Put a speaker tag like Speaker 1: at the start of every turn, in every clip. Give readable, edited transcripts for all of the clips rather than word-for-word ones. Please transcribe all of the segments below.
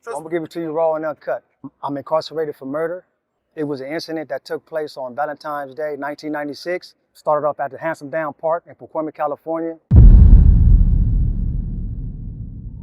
Speaker 1: I'm gonna give it to you raw and uncut. I'm incarcerated for murder. It was an incident that took place on Valentine's Day, 1996. Started off at the Handsome Down Park in Pacoima, California.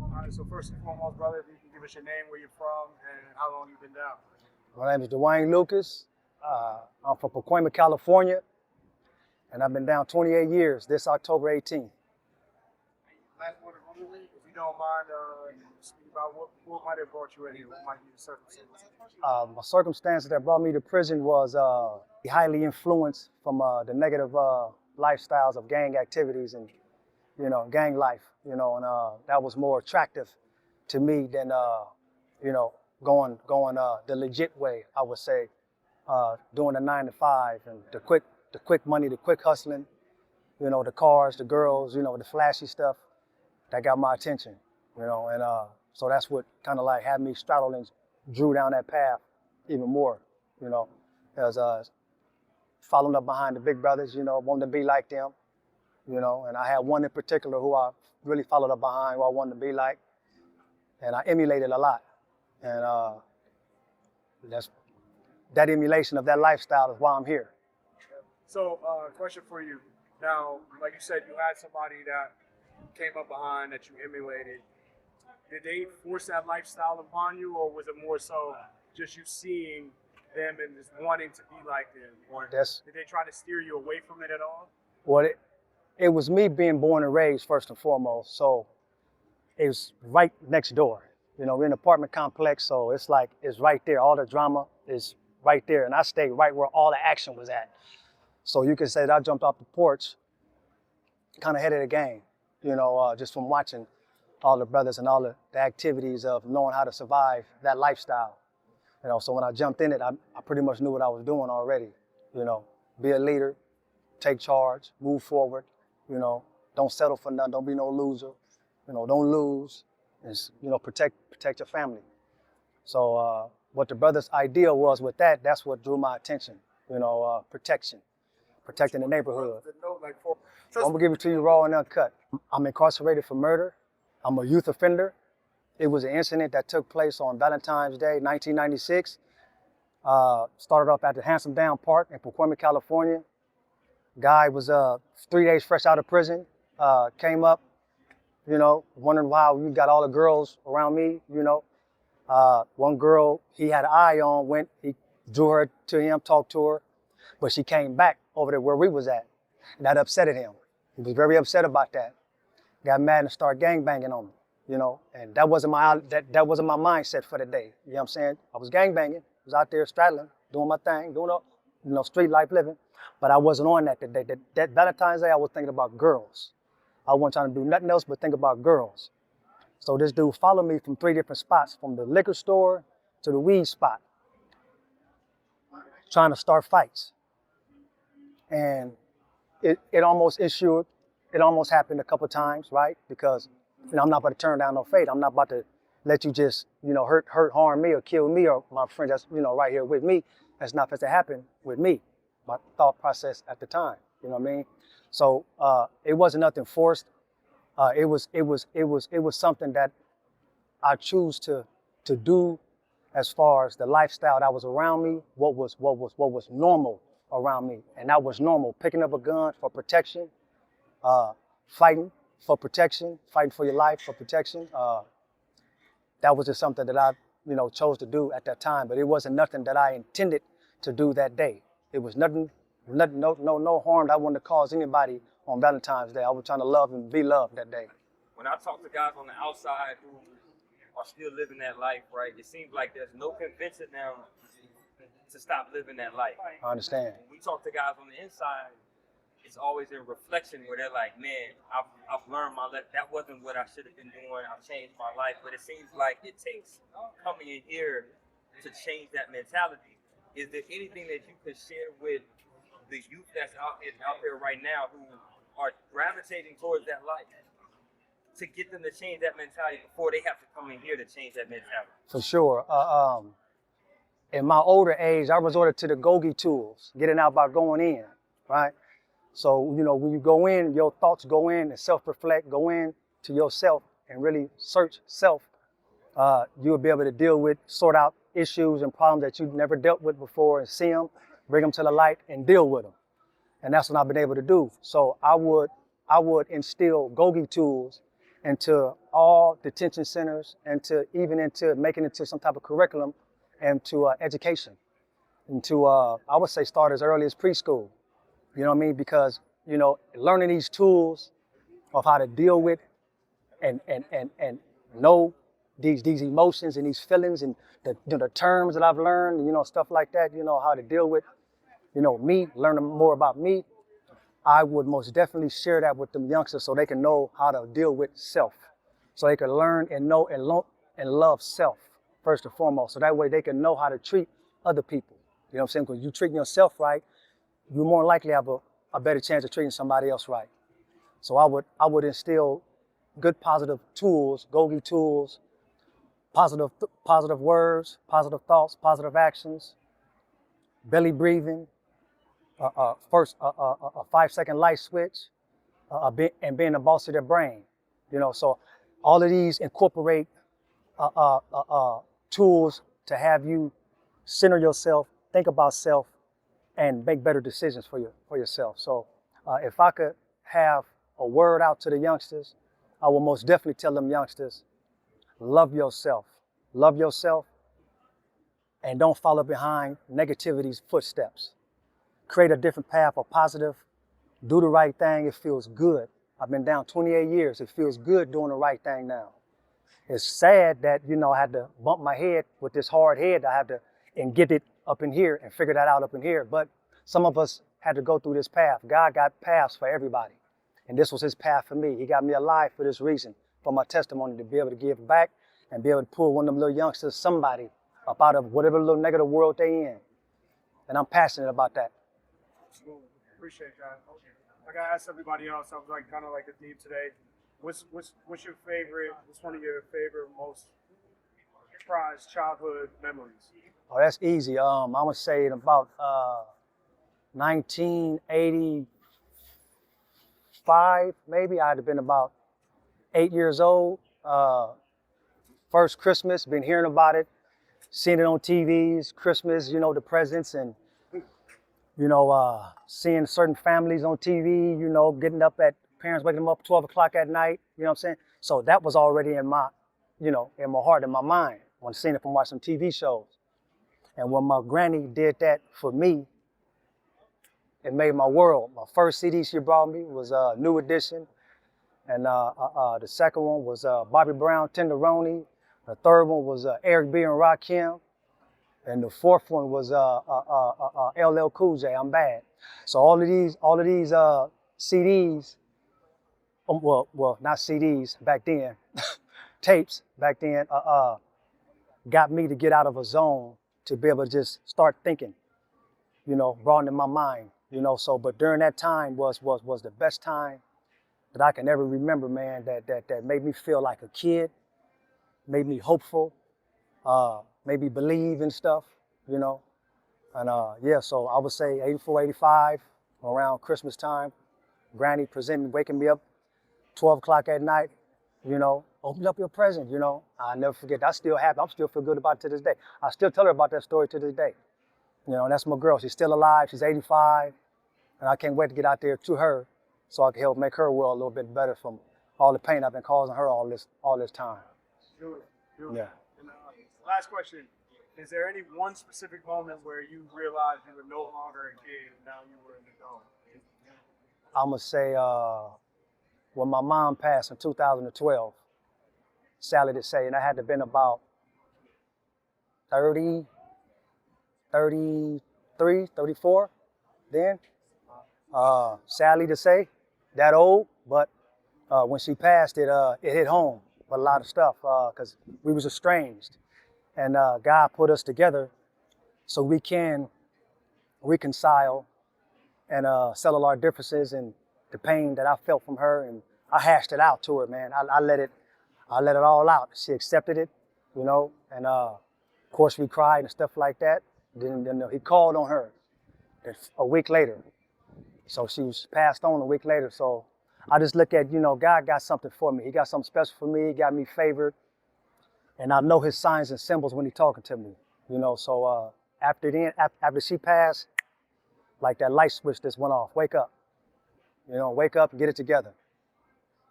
Speaker 2: All right, so first and foremost, brother, if you can give us your name, where you're from, and how long you've been down.
Speaker 1: My name is Dwayne Lucas. I'm from Pacoima, California, and I've been down 28 years this October 18th.
Speaker 2: Last one, if you don't mind, speak about what might have brought you in here, what might be the circumstances.
Speaker 1: My circumstances that brought me to prison was highly influenced from the negative lifestyles of gang activities and, gang life, and that was more attractive to me than, going the legit way, I would say, doing the 9 to 5 and the quick money, the quick hustling, the cars, the girls, the flashy stuff that got my attention, and so that's what kind of like had me straddled and drew down that path even more, as following up behind the big brothers, wanting to be like them, and I had one in particular who I really followed up behind, who I wanted to be like, and I emulated a lot, and that emulation of that lifestyle is why I'm here.
Speaker 2: So, question for you. Now, like you said, you had somebody that came up behind that you emulated. Did they force that lifestyle upon you, or was it more so just you seeing them and just wanting to be like them? Or did they try to steer you away from it at all?
Speaker 1: Well, it was me being born and raised first and foremost, so it was right next door. We're in an apartment complex, so it's like it's right there. All the drama is right there, and I stayed right where all the action was at. So you can say that I jumped off the porch, kind of ahead of the game, just from watching all the brothers and all the activities of knowing how to survive that lifestyle. So when I jumped in it, I pretty much knew what I was doing already. Be a leader, take charge, move forward, don't settle for nothing, don't be no loser, don't lose, and protect your family. So what the brothers' idea was with that's what drew my attention, protecting the neighborhood. I'm gonna give it to you raw and uncut. I'm incarcerated for murder. I'm a youth offender. It was an incident that took place on Valentine's Day, 1996. Started off at the Handsome Down Park in Pacoima, California. Guy was 3 days fresh out of prison. Came up, wondering why you got all the girls around me, One girl he had an eye on, he drew her to him, talked to her, but she came back over there where we was at. And that upset him. He was very upset about that. Got mad and started gangbanging on me, and that wasn't my mindset for the day. You know what I'm saying? I was gangbanging, was out there straddling, doing my thing, doing street life living, but I wasn't on that today. That Valentine's Day, I was thinking about girls. I wasn't trying to do nothing else but think about girls. So this dude followed me from 3 different spots, from the liquor store to the weed spot, trying to start fights. And it almost happened a couple of times, right? Because I'm not about to turn down no fate. I'm not about to let you just, hurt, harm me or kill me or my friend that's, right here with me. That's not supposed to happen with me. My thought process at the time, you know what I mean? So it wasn't nothing forced. It was something that I choose to do as far as the lifestyle that was around me, what was normal around me. And that was normal, picking up a gun for protection, fighting for protection, fighting for your life for protection. That was just something that I, chose to do at that time, but it wasn't nothing that I intended to do that day. It was nothing, no harm that I wanted to cause anybody on Valentine's Day. I was trying to love and be loved that day.
Speaker 3: When I talk to guys on the outside who are still living that life, right, it seems like there's no convincing them to stop living that life.
Speaker 1: I understand.
Speaker 3: When we talk to guys on the inside, it's always in reflection where they're like, man, I've learned my lesson. That wasn't what I should have been doing. I've changed my life. But it seems like it takes coming in here to change that mentality. Is there anything that you could share with the youth that's out there right now who are gravitating towards that life to get them to change that mentality before they have to come in here to change that mentality?
Speaker 1: For sure. In my older age, I resorted to the go-get tools, getting out by going in, right? So, when you go in, your thoughts go in and self-reflect, go in to yourself and really search self you'll be able to deal with, sort out issues and problems that you've never dealt with before and see them, bring them to the light and deal with them. And that's what I've been able to do. So I would instill Gogi tools into all detention centers and to even into making it to some type of curriculum and to education. And to, I would say, start as early as preschool. You know what I mean? Because, you know, learning these tools of how to deal with and know these emotions and these feelings and the terms that I've learned, you know, stuff like that, you know, how to deal with, you know, me, learning more about me. I would most definitely share that with them youngsters so they can know how to deal with self. So they can learn and know and love self first and foremost. So that way they can know how to treat other people. You know what I'm saying? Because you treating yourself right, you more likely have a better chance of treating somebody else right. So I would instill good positive tools, Gogi tools, positive words, positive thoughts, positive actions, belly breathing, first a 5-second light switch, and being the boss of their brain. You know, so all of these incorporate tools to have you center yourself, think about self, and make better decisions for yourself. So if I could have a word out to the youngsters, I will most definitely tell them youngsters, love yourself, and don't follow behind negativity's footsteps. Create a different path, a positive, do the right thing, it feels good. I've been down 28 years, it feels good doing the right thing now. It's sad that, you know, I had to bump my head with this hard head. I had to and get it up in here and figure that out up in here. But some of us had to go through this path. God got paths for everybody. And this was his path for me. He got me alive for this reason, for my testimony, to be able to give back and be able to pull one of them little youngsters, somebody, up out of whatever little negative world they in. And I'm passionate about that.
Speaker 2: Absolutely. Appreciate that. Like I asked everybody else, I was like kind of like the theme today. What's your favorite? What's one of your favorite, most prized childhood memories?
Speaker 1: Oh, that's easy. I would say in about 1985, maybe. I'd have been about 8 years old. First Christmas, been hearing about it, seeing it on TVs, Christmas, you know, the presents, and, you know, seeing certain families on TV, you know, getting up at, parents waking them up 12 o'clock at night, you know what I'm saying? So that was already in my, you know, in my heart, in my mind, when seeing it from watching TV shows. And when my granny did that for me, it made my world. My first CD she brought me was New Edition. And the second one was Bobby Brown, Tenderoni. The third one was Eric B. and Rakim. And the fourth one was LL Cool J, I'm Bad. So all of these CDs, well, not CDs back then, tapes back then, got me to get out of a zone to be able to just start thinking, you know, broadening my mind, you know. So, but during that time was the best time that I can ever remember, man. That made me feel like a kid, made me hopeful, made me believe in stuff, you know. And yeah, so I would say 84, 85, around Christmas time, Granny waking me up 12 o'clock at night, you know, open up your present, you know. I never forget, I still happy, I still feel good about it to this day. I still tell her about that story to this day. You know, and that's my girl, she's still alive, she's 85, and I can't wait to get out there to her so I can help make her world a little bit better from all the pain I've been causing her all this time.
Speaker 2: Beautiful.
Speaker 1: Yeah.
Speaker 2: And last question, is there any one specific moment where you realized you were no longer a kid and now you were an adult?
Speaker 1: I'm gonna say when my mom passed in 2012, sadly to say, and I had to been about 30, 33, 34 then. Sadly to say, that old, but when she passed, it hit home with a lot of stuff because we was estranged. And God put us together so we can reconcile and settle our differences and the pain that I felt from her. And I hashed it out to her, man. I let it all out. She accepted it, you know, and of course we cried and stuff like that. Then he called on her a week later. So she was passed on a week later. So I just look at, you know, God got something for me. He got something special for me. He got me favored. and I know his signs and symbols when he's talking to me, you know. So after she passed, like that light switch just went off. Wake up, you know, wake up and get it together.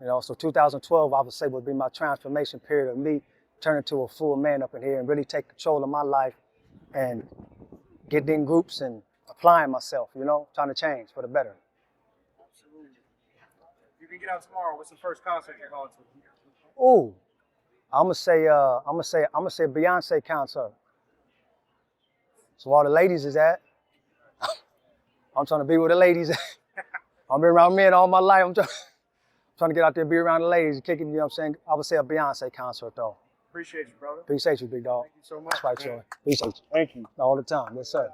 Speaker 1: You know, so 2012, I would say, would be my transformation period of me turning to a full man up in here and really take control of my life and getting in groups and applying myself, you know, trying to change for the better.
Speaker 2: Absolutely. If you can get out tomorrow, what's the first concert you're going to?
Speaker 1: Ooh, I'm gonna say Beyonce concert. So all the ladies is at. I'm trying to be where the ladies at. I've been around men all my life. I'm trying to get out there and be around the ladies, kicking, you know what I'm saying? I would say a Beyonce concert though.
Speaker 2: Appreciate you, brother.
Speaker 1: Appreciate you, big dog.
Speaker 2: Thank you so much.
Speaker 1: That's right, Troy. Appreciate you.
Speaker 2: Thank you.
Speaker 1: All the time, yes sir.